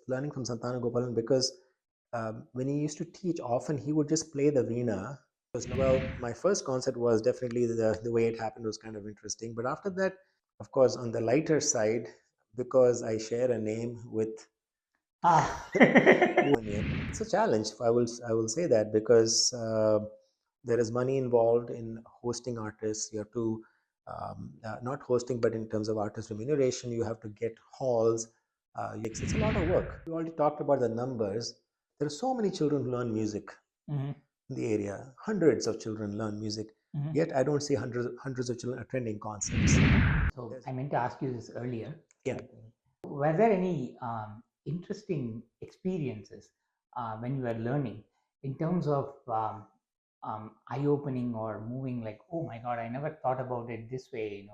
learning from Santana Gopalan because when he used to teach, often he would just play the veena. Well, my first concert was definitely the way it happened was kind of interesting. But after that, of course, on the lighter side, because I share a name with Ah, it's a challenge. I will say that because there is money involved in hosting artists. You have to not hosting, but in terms of artist remuneration, you have to get halls. It's a lot of work. We already talked about the numbers. There are so many children who learn music mhm, in the area. Hundreds of children learn music. mhm. Yet I don't see hundreds of children attending concerts. So There's, I meant to ask you this earlier. yeah. Were there any interesting experiences when you were learning in terms of eye-opening or moving? Like, oh my God, I never thought about it this way.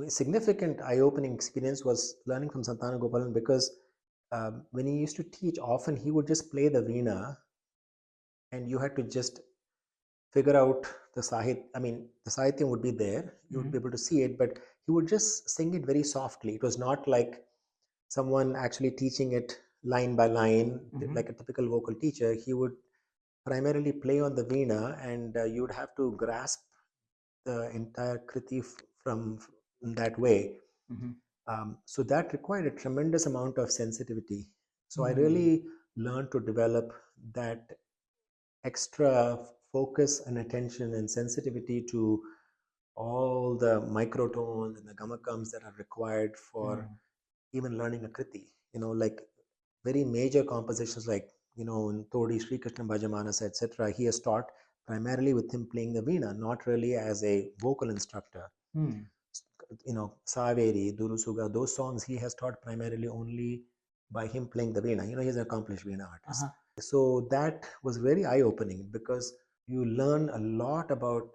Significant eye-opening experience was learning from Santana Gopalan because when he used to teach, often he would just play the veena, and you had to just figure out the sahit. I mean, the sahityam would be there; you would Mhm, be able to see it, but he would just sing it very softly. It was not like someone actually teaching it line by line, mhm, like a typical vocal teacher. He would primarily play on the veena, and you would have to grasp the entire kriti from that way. mhm, So that required a tremendous amount of sensitivity. So I mhm, really learned to develop that extra focus and attention and sensitivity to all the microtones and the gamakams that are required for mhm, even learning a kriti. Like very major compositions like, in Todi, Sri Krishna Bhajamanas, etc. He has taught primarily with him playing the veena, not really as a vocal instructor. mhm, Saveri, Durusuga, those songs he has taught primarily only by him playing the veena. He's an accomplished veena artist. uh-huh, So that was very eye-opening because you learn a lot about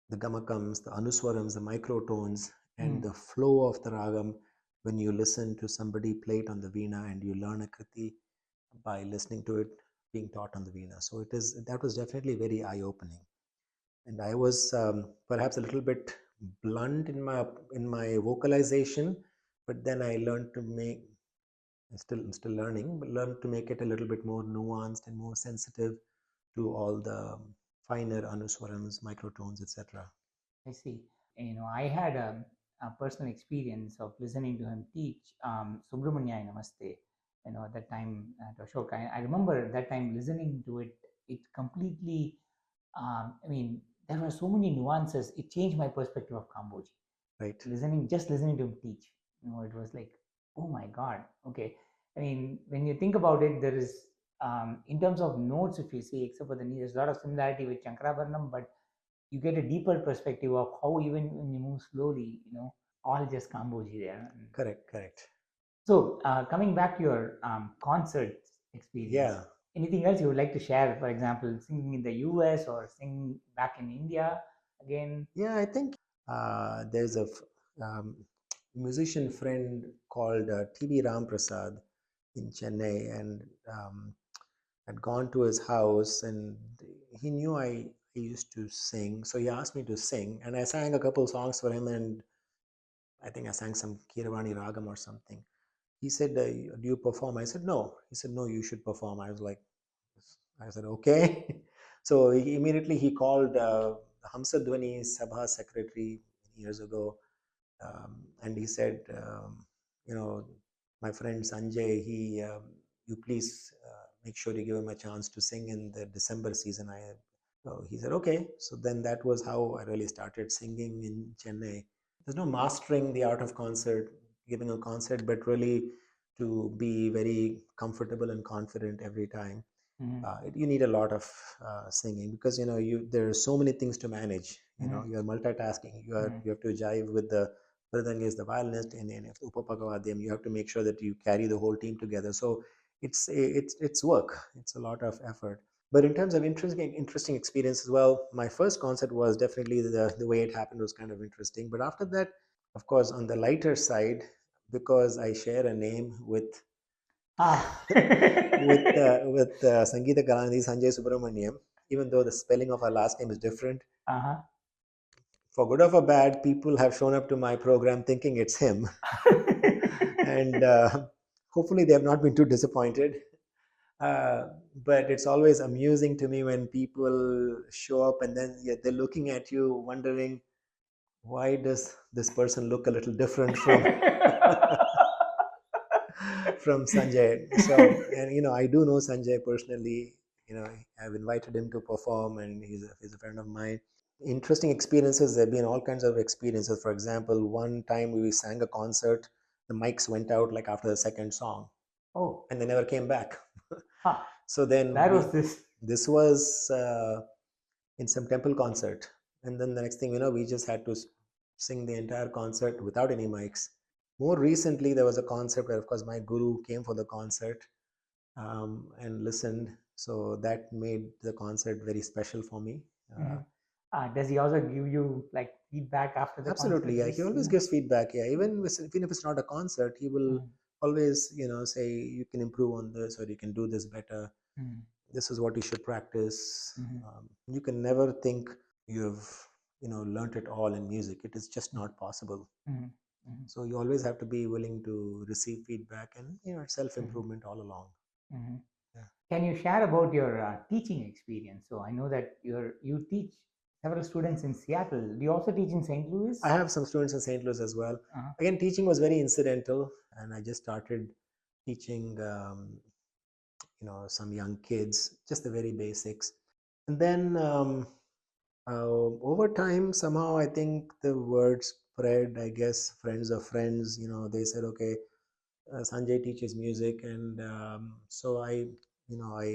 the gamakams, the anuswarams, the microtones, and mhm, the flow of the ragam when you listen to somebody play it on the veena, and you learn a kriti by listening to it being taught on the veena. So that was definitely very eye-opening, and I was perhaps a little bit blunt in my vocalization, but then I learned to make. I'm still learning, but learned to make it a little bit more nuanced and more sensitive to all the finer anuswarams, microtones, etc. I see. I had a personal experience of listening to him teach Subramania Namaste. At that time at Ashok, I remember that time listening to it. It completely, I mean, there were so many nuances. It changed my perspective of Kamboji. Right? Just listening to him teach, it was like, oh my God. Okay. I mean, when you think about it, there is, in terms of notes, if you see, except for the knee, there's a lot of similarity with Shankarabaranam, but you get a deeper perspective of how even when you move slowly, all just Kamboji there. Correct, correct. So coming back to your concert experience, Yeah, anything else you would like to share? For example, singing in the US or singing back in India again? yeah. I think there's a um, musician friend called T.B. Ram Prasad in Chennai, and I'd gone to his house, and he knew I used to sing, so he asked me to sing, and I sang a couple songs for him, and I think I sang some Kiravani Ragam or something. He said, "Do you perform?" I said, "No." He said, "No, you should perform." I said, "Okay." So he called Hamsadwani Sabha secretary years ago, and he said, you know, my friend Sanjay, you please make sure you give him a chance to sing in the December season. So he said, okay. So then that was how I really started singing in Chennai. There's no mastering the art of concert, giving a concert, but really to be very comfortable and confident every time. Mhm, You need a lot of singing because there are so many things to manage. mhm, You're multitasking. mhm, You have to jive with the mridang is the violinist, and then if the upapakavadyam, you have to make sure that you carry the whole team together. So it's work. It's a lot of effort. But in terms of interesting experience as well, my first concert was definitely the way it happened was kind of interesting. But after that, of course, on the lighter side, because I share a name with ah, Sangeeta Kalanidhi Sanjay Subramanian, even though the spelling of her last name is different. uh-huh. For good or for bad, people have shown up to my program thinking it's him. And Hopefully, they have not been too disappointed. Uh, but it's always amusing to me when people show up and then they're looking at you, wondering why does this person look a little different from from Sanjay. So, and I do know Sanjay personally. I've invited him to perform, and he's a friend of mine. Interesting experiences. There have been all kinds of experiences. For example, one time we sang a concert, the mics went out like after the second song, Oh, and they never came back. huh. So then Where was this? this was in some temple concert, and then the next thing we just had to sing the entire concert without any mics. More recently, there was a concert where, of course, my guru came for the concert and listened. So that made the concert very special for me. Mhm. Does he also give you like feedback after the Absolutely, concert? yeah. He always gives feedback. Yeah, even if it's not a concert, he will Mhm. always say you can improve on this or you can do this better. Mhm. This is what you should practice. Mhm. You can never think you've learnt it all in music. It is just not possible. Mhm. Mhm. So you always have to be willing to receive feedback and self Mhm. improvement all along. Mhm. Yeah. Can you share about your teaching experience? So I know that you teach several students in Seattle. Do you also teach in St. I Louis? have some students in St. Louis as well. Uh-huh. Again, teaching was very incidental, and I just started teaching, some young kids, just the very basics. And then over time, somehow I think the word spread. I guess friends of friends, they said, okay, Sanjay teaches music, and so I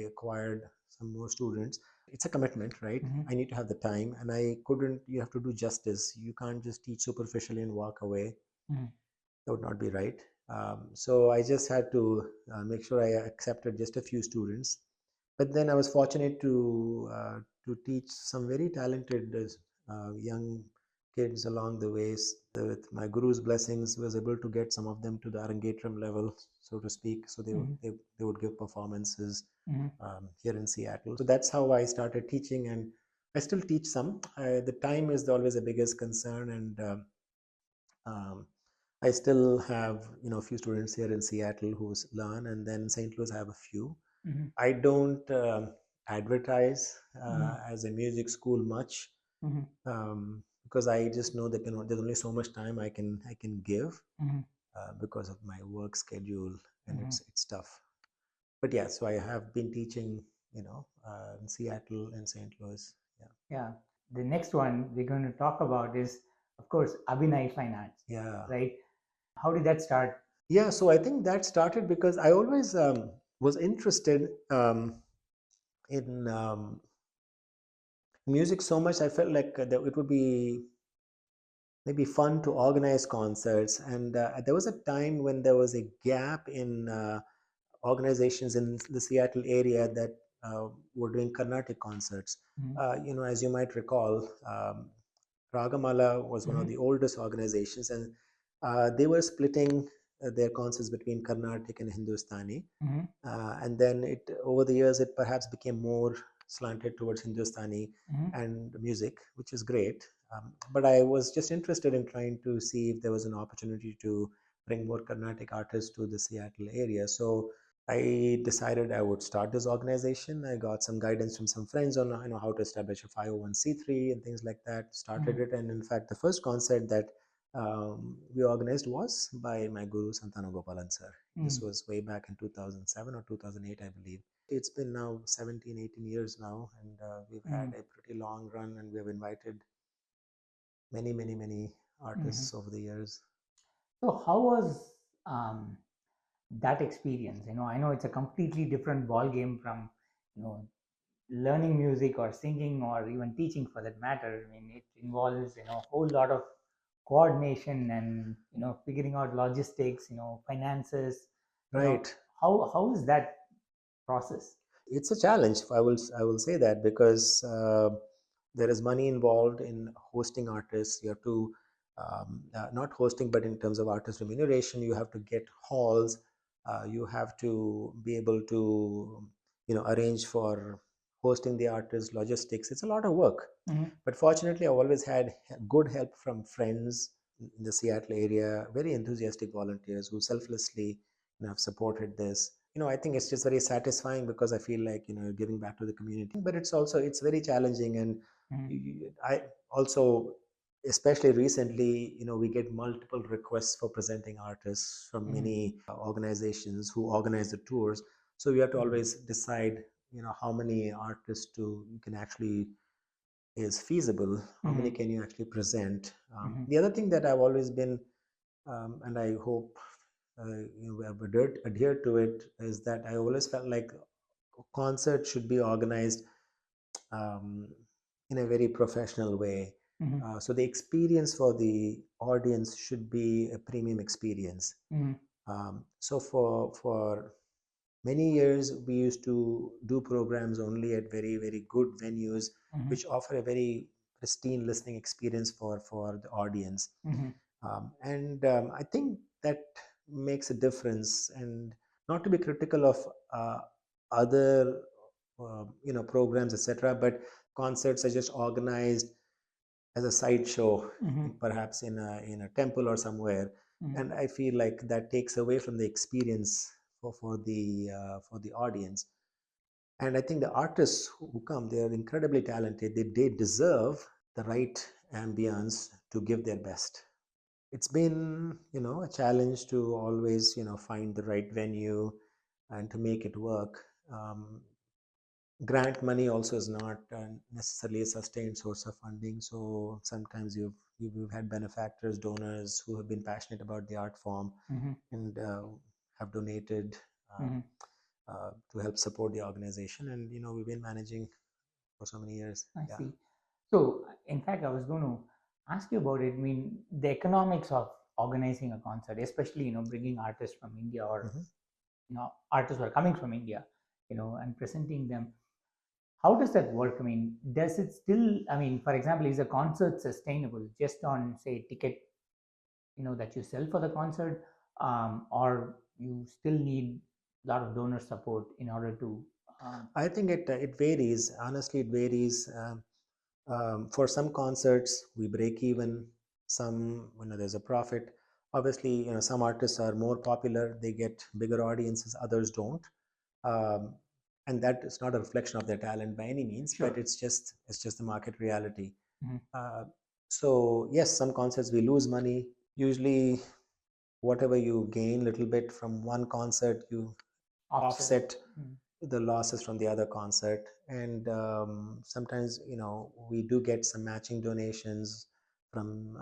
acquired some more students. It's a commitment, right? Mhm. I need to have the time, and I couldn't. You have to do justice. You can't just teach superficially and walk away. Mhm. That would not be right. So I just had to make sure I accepted just a few students. But then I was fortunate to teach some very talented young kids along the ways. With my guru's blessings, was able to get some of them to the Arangetram level, so to speak. So Mhm. they would give performances Mhm. here in Seattle. So that's how I started teaching, and I still teach some. The time is always the biggest concern, and um, I still have a few students here in Seattle who learn, and then St. Louis I have a few. Mhm. I don't advertise Mhm. as a music school much Mhm. because I just know that there's only so much time I can give Mhm. because of my work schedule, and Mhm. it's tough. But yeah, so I have been teaching in Seattle and St. Louis. Yeah, Yeah. The next one we're going to talk about is, of course, Abhinay Fine Arts, yeah, right? How did that start? yeah. So I think that started because I always was interested in music so much. I felt like that it would be maybe fun to organize concerts. And there was a time when there was a gap in organizations in the Seattle area that were doing Carnatic concerts. Mhm. As you might recall, Ragamala was one of Mhm. the oldest organizations, and they were splitting their concerts between Carnatic and Hindustani. Mhm. And then over the years, it perhaps became more slanted towards Hindustani Mhm. and music, which is great. But I was just interested in trying to see if there was an opportunity to bring more Carnatic artists to the Seattle area. So I decided I would start this organization. I got some guidance from some friends on how to establish a 501(c)(3) and things like that. Started Mhm. it, and in fact, the first concert that we organized was by my guru Santana Gopalan sir. This Mhm. was way back in 2007 or 2008, I believe. It's been now 17, 18 years now, and we've had Mhm. a pretty long run, and we have invited many, many, many Mhm. artists over the years. So how was that experience? I know it's a completely different ball game from you know learning music or singing or even teaching for that matter. I mean, it involves a whole lot of coordination and figuring out logistics, finances. You know, Right. how is that process? It's a challenge. I will say that because there is money involved in hosting artists. You have to not hosting, but in terms of artist remuneration, you have to get halls. You have to be able to arrange for hosting the artist, logistics. It's a lot of work. Mhm. But fortunately, I've always had good help from friends in the Seattle area, very enthusiastic volunteers who selflessly I've supported this. I think it's just very satisfying because I feel like, you're giving back to the community, but it's very challenging. And Mhm. I also, especially recently, we get multiple requests for presenting artists from Mhm. many organizations who organize the tours. So we have to Mhm. always decide, how many artists you can actually is feasible, how many Mhm. can you actually present. Mhm. The other thing that I've always been, and I hope we have adhered to it, is that I always felt like concerts should be organized um, in a very professional way. Mhm. So the experience for the audience should be a premium experience. Mhm. So for many years, we used to do programs only at very, very good venues, Mhm. which offer a very pristine listening experience for the audience. Mhm. And I think that makes a difference. And not to be critical of other, programs, etc., but concerts are just organized as a sideshow, Mhm. perhaps in a temple or somewhere, Mhm. and I feel like that takes away from the experience for the audience. And I think the artists who come, they are incredibly talented. They deserve the right ambience to give their best. It's been, a challenge to always, find the right venue and to make it work. Grant money also is not necessarily a sustained source of funding. So sometimes you've had benefactors, donors who have been passionate about the art form Mhm. and have donated Mhm. to help support the organization. And we've been managing for so many years. I Yeah. see. So, in fact, I was going to ask you about it. I mean, the economics of organizing a concert, especially bringing artists from India, or Mhm. artists who are coming from India, and presenting them. How does that work? I mean, does it still? I mean, for example, is a concert sustainable just on, say, ticket, that you sell for the concert, or you still need a lot of donor support in order to? I think it varies. Honestly, it varies. For some concerts, we break even. Some, there's a profit. Obviously, some artists are more popular. They get bigger audiences. Others don't. Um, and that is not a reflection of their talent by any means, but Sure. it's just the market reality. Mm-hmm. Uh, so yes, some concerts we lose money. Usually, whatever you gain, little bit from one concert, you Offset. offset Mm-hmm. the losses from the other concert. And sometimes, we do get some matching donations from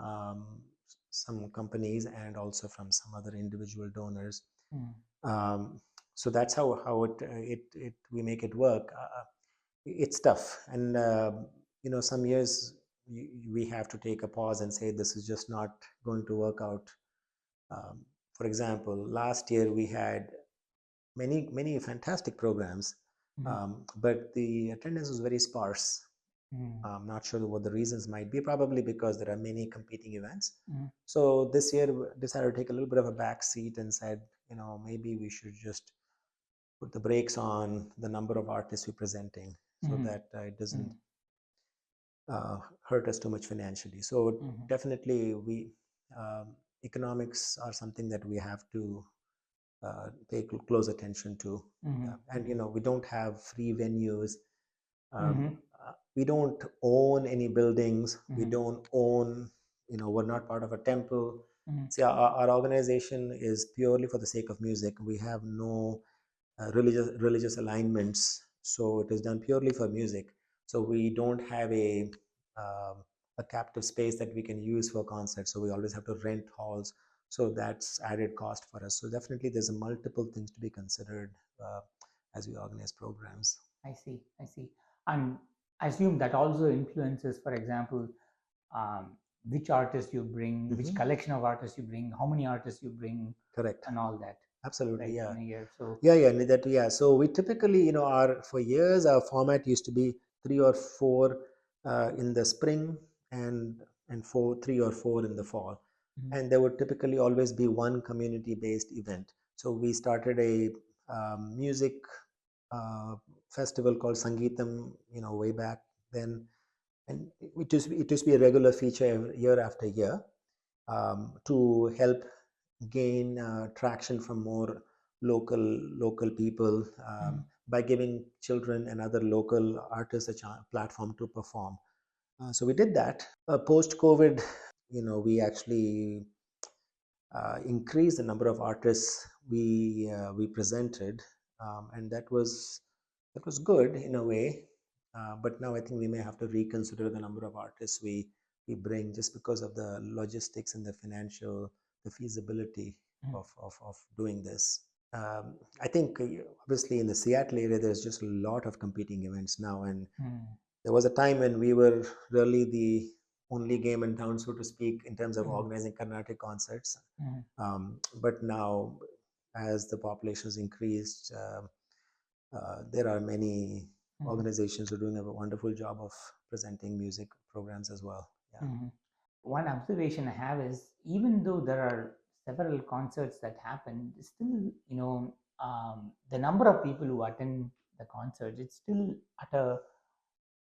some companies and also from some other individual donors. um, so that's how it we make it work. It's tough. And some years we have to take a pause and say this is just not going to work out. um, for example, last year we had many fantastic programs, Mm-hmm. but the attendance was very sparse. Mm-hmm. I'm not sure what the reasons might be. Probably because there are many competing events. Mm-hmm. So this year decided to take a little bit of a back seat and said, maybe we should just put the brakes on the number of artists we're presenting so Mm-hmm. that it doesn't Mm-hmm. hurt us too much financially. So Mm-hmm. definitely um, economics are something that we have to pay close attention to. Mm-hmm. Yeah. And Mm-hmm. we don't have free venues. Mm-hmm. We don't own any buildings. We Mm-hmm. don't own. We're not part of a temple. Mm-hmm. See, our organization is purely for the sake of music. We have no religious alignments. So it is done purely for music. So we don't have um, a captive space that we can use for concerts. So we always have to rent halls. So that's added cost for us. So definitely, there's a multiple things to be considered as we organize programs. I see. I see. And I assume that also influences, for example, um, which artist you bring, which Hmm. collection of artists you bring, how many artists you bring, Correct. and all that, Absolutely. right, Yeah. in a year. So, Yeah. So we typically, our for years our format used to be three or four in the spring, and three or four in the fall, mhm. and there would typically always be one community-based event. So we started a music uh, festival called Sangeetam, way back then, and it used to be a regular feature year after year, to help gain traction from more local people, Mm-hmm. by giving children and other local artists a platform to perform. So we did that. Post COVID, we actually increased the number of artists we presented, and that was good in a way. But now I think we may have to reconsider the number of artists we bring, just because of the logistics and the feasibility of doing this. I think obviously in the Seattle area, there's just a lot of competing events now, and Mm-hmm. there was a time when we were really the only game in town, so to speak, in terms of Mm-hmm. organizing Carnatic concerts. Mm-hmm. But now, as the population has increased, there are many Mm-hmm. organizations who are doing a wonderful job of presenting music programs as well. Yeah. Mm-hmm. One observation I have is, even though there are several concerts that happen, still, the number of people who attend the concert, it's still at a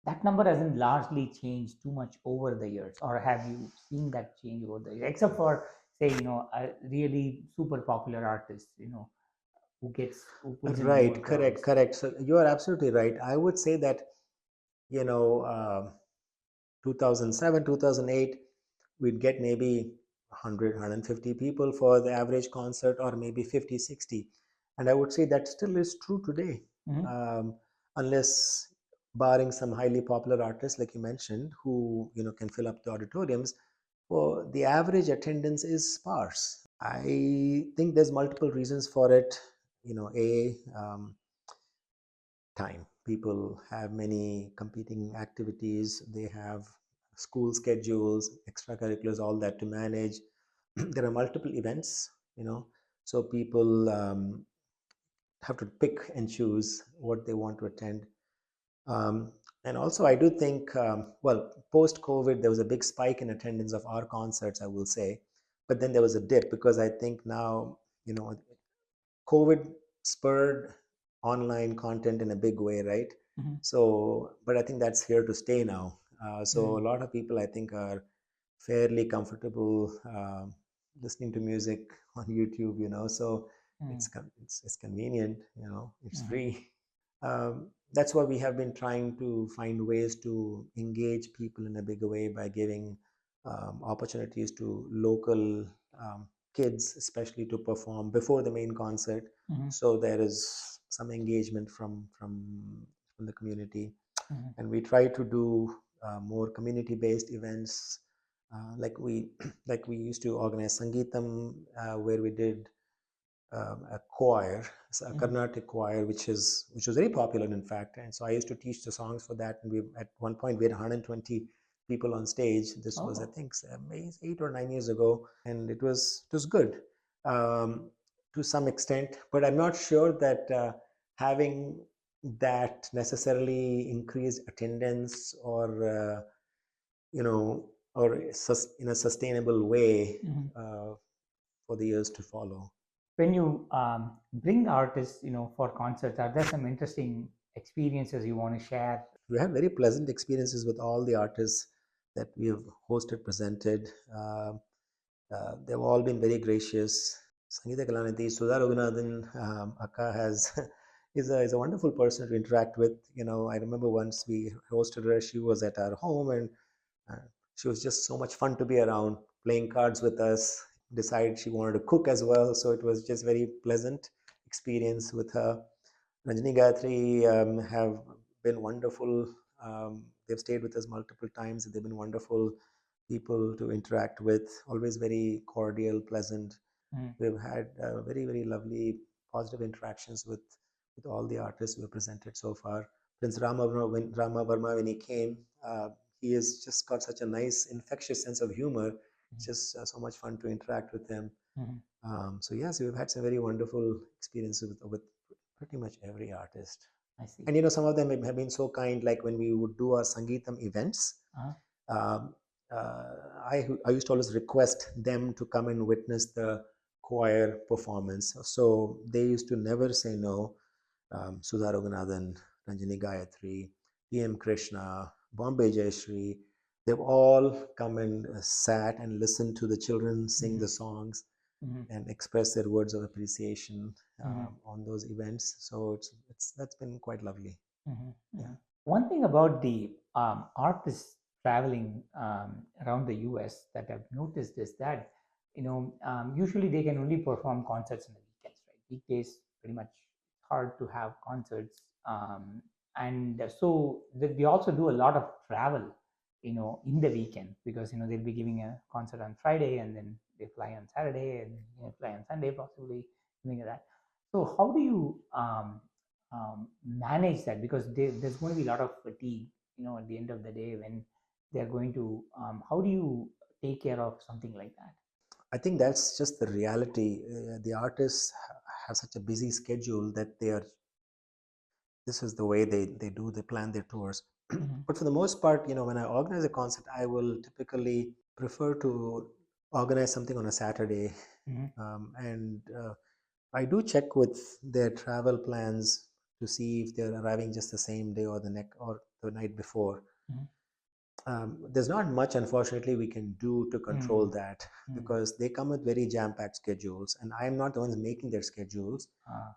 that number hasn't largely changed too much over the years. Or have you seen that change over the years, except for, say, a really super popular artist, who pulls in more Right, correct, crowds? correct. So you are absolutely right. I would say that, you know, uh, 2007, 2008, we'd get maybe 100, people for the average concert, or maybe 50, 60. And I would say that still is true today, Mm-hmm. um, unless barring some highly popular artists, like you mentioned, who, can fill up the auditoriums. Well, the average attendance is sparse. I think there's multiple reasons for it. Time. People have many competing activities, they have school schedules, extracurriculars, all that to manage. There are multiple events, so people have to pick and choose what they want to attend. Um, and also, I do think, well, post COVID, there was a big spike in attendance of our concerts, I will say. But then there was a dip, because I think now, you know, COVID spurred online content in a big way, right? Mm-hmm. So, but I think that's here to stay now. So, Mm-hmm. a lot of people, I think, are fairly comfortable listening to music on YouTube, so it's convenient, it's Mm-hmm. free. That's why we have been trying to find ways to engage people in a bigger way by giving opportunities to local kids, especially, to perform before the main concert. Mm-hmm. So there is some engagement from the community, Mm-hmm. and we try to do more community-based events, like we like we used to organize Sangeetam, where we did a choir, a Mm-hmm. Carnatic choir, which was very popular, in fact. And so I used to teach the songs for that. And we at one point we had 120 people on stage. This was, I Oh. think, 8 or 9 years ago, and it was good, um, to some extent. But I'm not sure that having that necessarily increased attendance, you know, or in a sustainable way Mm-hmm. uh, for the years to follow. When you bring artists, for concerts, are there some interesting experiences you want to share? We had very pleasant experiences with all the artists that we have hosted, presented. They've all been very gracious. Sangeeta Kalanidhi, Sudha Raghunathan, Akka is a wonderful person to interact with. I remember once we hosted her, she was at our home, and uh, she was just so much fun to be around, playing cards with us. Decided she wanted to cook as well, so it was just very pleasant experience with her. Rajni Gayatri have been wonderful. They've stayed with us multiple times. They've been wonderful people to interact with, always very cordial, pleasant. Mm. We've had very, very lovely, positive interactions with all the artists we've presented so far. Prince Rama Verma, when he came, he has just got such a nice, infectious sense of humor. It's just so much fun to interact with him. Mm-hmm. So yes, we've had some very wonderful experiences with pretty much every artist. I see. And some of them have been so kind, like when we would do our Sangeetam events. Uh-huh. Um, I used to always request them to come and witness the choir performance. So they used to never say no. Sudha Raghunathan, Ranjini Gayatri, P.M. Krishna, Bombay Jayashree, they've all come and sat and listened to the children sing Mm-hmm. the songs. and express their words of appreciation Mm-hmm. on those events. So it's that's been quite lovely. Mm-hmm. Yeah. Mm-hmm. One thing about the artists traveling around the US that I've noticed is that, usually they can only perform concerts in the weekends, right? Weekdays, pretty much hard to have concerts. And so they also do a lot of travel, in the weekend because, they'll be giving a concert on Friday and then they fly on Saturday and fly on Sunday, possibly, something like that. So, how do you manage that, because there's going to be a lot of fatigue at the end of the day when they're going to how do you take care of something like that? I think that's just the reality. The artists have such a busy schedule that this is the way they plan their tours. Mm-hmm. But for the most part, when I organize a concert, I will typically prefer to organize something on a Saturday. Mm-hmm. And I do check with their travel plans to see if they're arriving just the same day or the night before. Mm-hmm. There's not much, unfortunately, we can do to control Mm-hmm. that Mm-hmm. because they come with very jam-packed schedules, and I'm not the ones making their schedules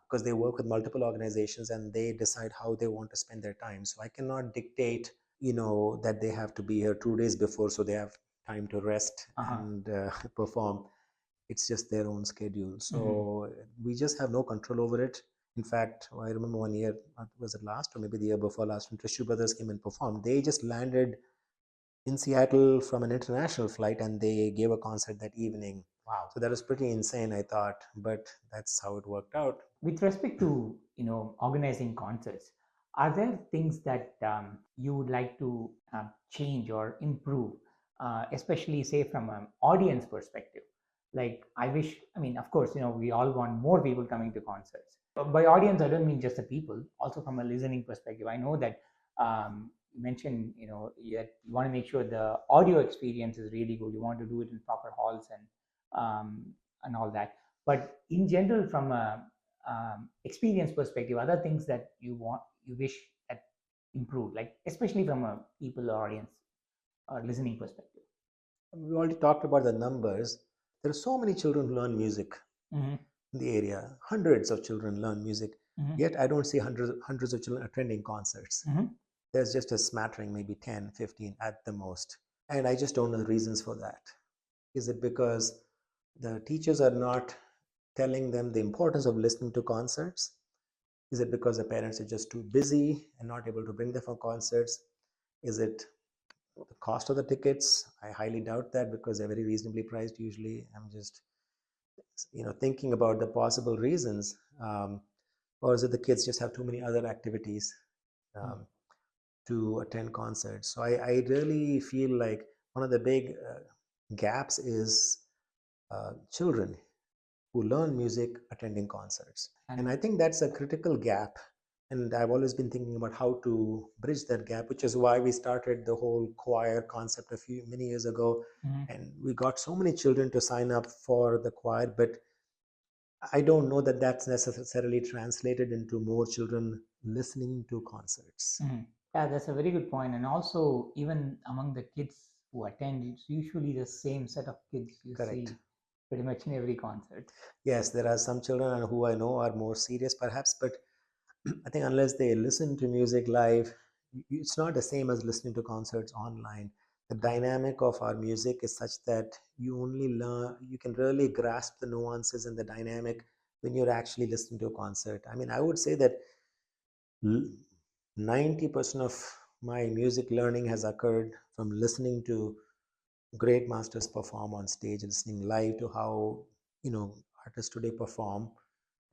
because they work with multiple organizations and they decide how they want to spend their time. So I cannot dictate, that they have to be here 2 days before so they have time to rest Uh-huh. and perform. It's just their own schedule. Mm-hmm. So we just have no control over it. In fact, I remember one year, was it last or maybe the year before last, when Trishu Brothers came and performed, they just landed in Seattle from an international flight and they gave a concert that evening. Wow. So that was pretty insane, I thought, but that's how it worked out. With respect to organizing concerts, are there things that you would like to change or improve, especially say from an audience perspective? Like, I mean, of course, we all want more people coming to concerts. But by audience, I don't mean just the people, also from a listening perspective. I know that you mentioned, you want to make sure the audio experience is really good. You want to do it in proper halls and all that. But in general, from a experience perspective, other things that you wish that improved, like especially from a people or audience or listening perspective? We already talked about the numbers. There are so many children who learn music Mm-hmm. in the area. Hundreds of children learn music. Mm-hmm. Yet I don't see hundreds of children attending concerts. Mm-hmm. There's just a smattering, maybe 10, 15 at the most. And I just don't know the reasons for that. Is it because the teachers are not telling them the importance of listening to concerts? Is it because the parents are just too busy and not able to bring them for concerts? Is it the cost of the tickets? I highly doubt that because they're very reasonably priced usually. I'm just, thinking about the possible reasons. Or is it the kids just have too many other activities um, to attend concerts? So I really feel like one of the big gaps is children who learn music attending concerts. And I think that's a critical gap. And I've always been thinking about how to bridge that gap, which is why we started the whole choir concept many years ago. Mm-hmm. And we got so many children to sign up for the choir, but I don't know that that's necessarily translated into more children listening to concerts. Mm-hmm. Yeah, that's a very good point. And also, even among the kids who attend, it's usually the same set of kids you Correct. see pretty much in every concert. Yes, there are some children who I know are more serious perhaps, but I think unless they listen to music live, it's not the same as listening to concerts online. The dynamic of our music is such that you can really grasp the nuances and the dynamic when you're actually listening to a concert. I mean, I would say that 90% of my music learning has occurred from listening to great masters perform on stage, listening live to how, artists today perform.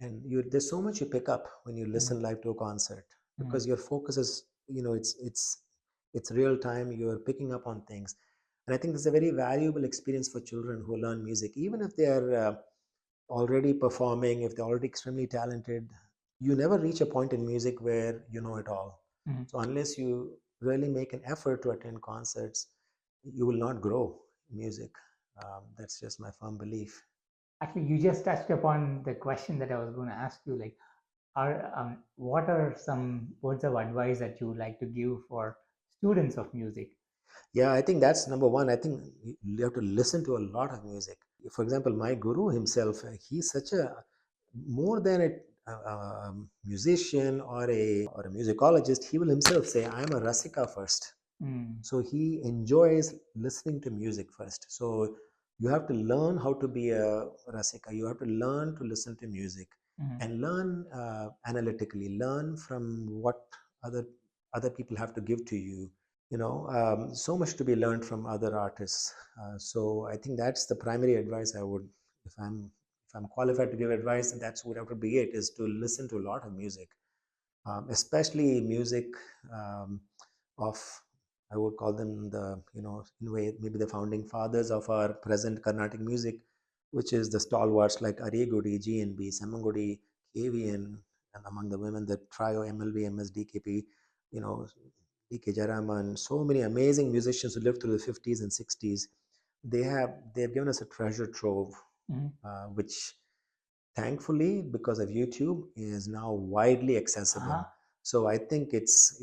And there's so much you pick up when you listen live to a concert because your focus is, it's real time. You're picking up on things, and I think this is a very valuable experience for children who learn music, even if they're already performing, if they're already extremely talented. You never reach a point in music where you know it all. Mm-hmm. So unless you really make an effort to attend concerts, you will not grow in music. That's just my firm belief. Actually, you just touched upon the question that I was going to ask you. Like, what are some words of advice that you would like to give for students of music? Yeah, I think that's number one. I think you have to listen to a lot of music. for example, my guru himself, he's such a more than a musician or a musicologist. He will himself say, "I am a rasika first." Mm. So he enjoys listening to music first. So you have to learn how to be a rasika. You have to learn to listen to music Mm. and learn analytically. Learn from what other other people have to give to you. So much to be learned from other artists. So I think that's the primary advice I would, if I'm qualified to give advice, that's what would be it, is to listen to a lot of music, especially music um, of, I would call them the, in a way, maybe the founding fathers of our present Carnatic music, which is the stalwarts like Arigudi, GNB, Samangudi, KVN, and among the women, the trio MLV, MSDKP, you know, DK Jaraman, so many amazing musicians who lived through the 50s and 60s. They've given us a treasure trove, Mm. which thankfully, because of YouTube, is now widely accessible. Uh-huh. So I think it's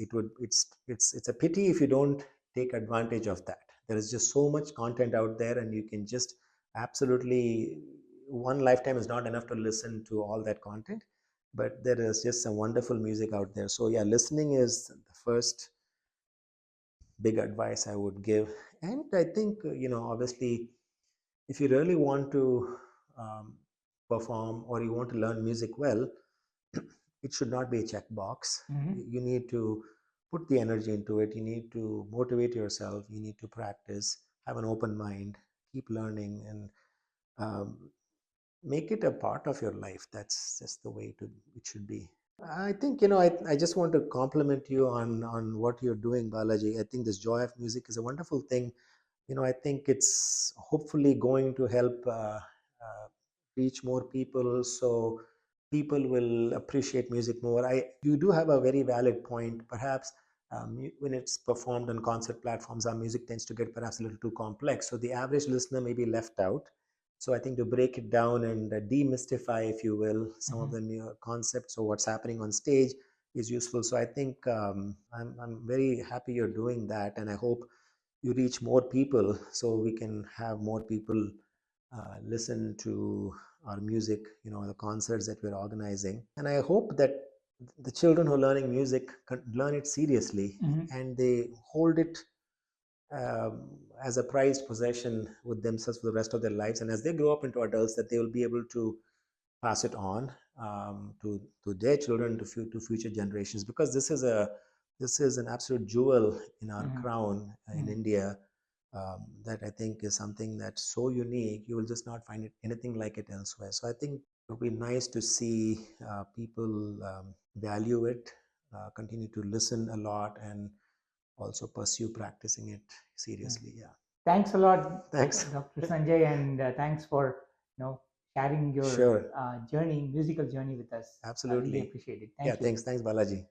a pity if you don't take advantage of that. There is just so much content out there, and you can just absolutely, one lifetime is not enough to listen to all that content. But there is just some wonderful music out there. So yeah, listening is the first big advice I would give. And I think, obviously, if you really want to um, perform or you want to learn music well, it should not be a checkbox. Mm. You need to put the energy into it. You need to motivate yourself. You need to practice, have an open mind, keep learning, and um, make it a part of your life. That's just the way it should be. I think, I just want to compliment you on what you're doing, Balaji. I think this joy of music is a wonderful thing. I think it's hopefully going to help reach more people, so people will appreciate music more. You do have a very valid point. Perhaps when it's performed on concert platforms, our music tends to get perhaps a little too complex, so the average listener may be left out. So I think to break it down and demystify, if you will, some of Mm. the new concepts or what's happening on stage is useful. So I think I'm very happy you're doing that, and I hope you reach more people so we can have more people listen to our music, the concerts that we're organizing. And I hope that the children who are learning music can learn it seriously, Mm. and they hold it um, as a prized possession with themselves for the rest of their lives. And as they grow up into adults, that they will be able to pass it on to their children, to future generations, because this is an absolute jewel in our Mm. crown in Mm. India, that I think is something that's so unique. You will just not find it anything like it elsewhere. So I think it would be nice to see people value it, continue to listen a lot, and also pursue practicing it Mm. seriously. Yeah. Thanks a lot, Thanks. Dr. Sanjay, and thanks for sharing your Sure. musical journey with us. I really Absolutely. appreciate it. Yeah. Thank you. Thanks. Thanks, Balaji.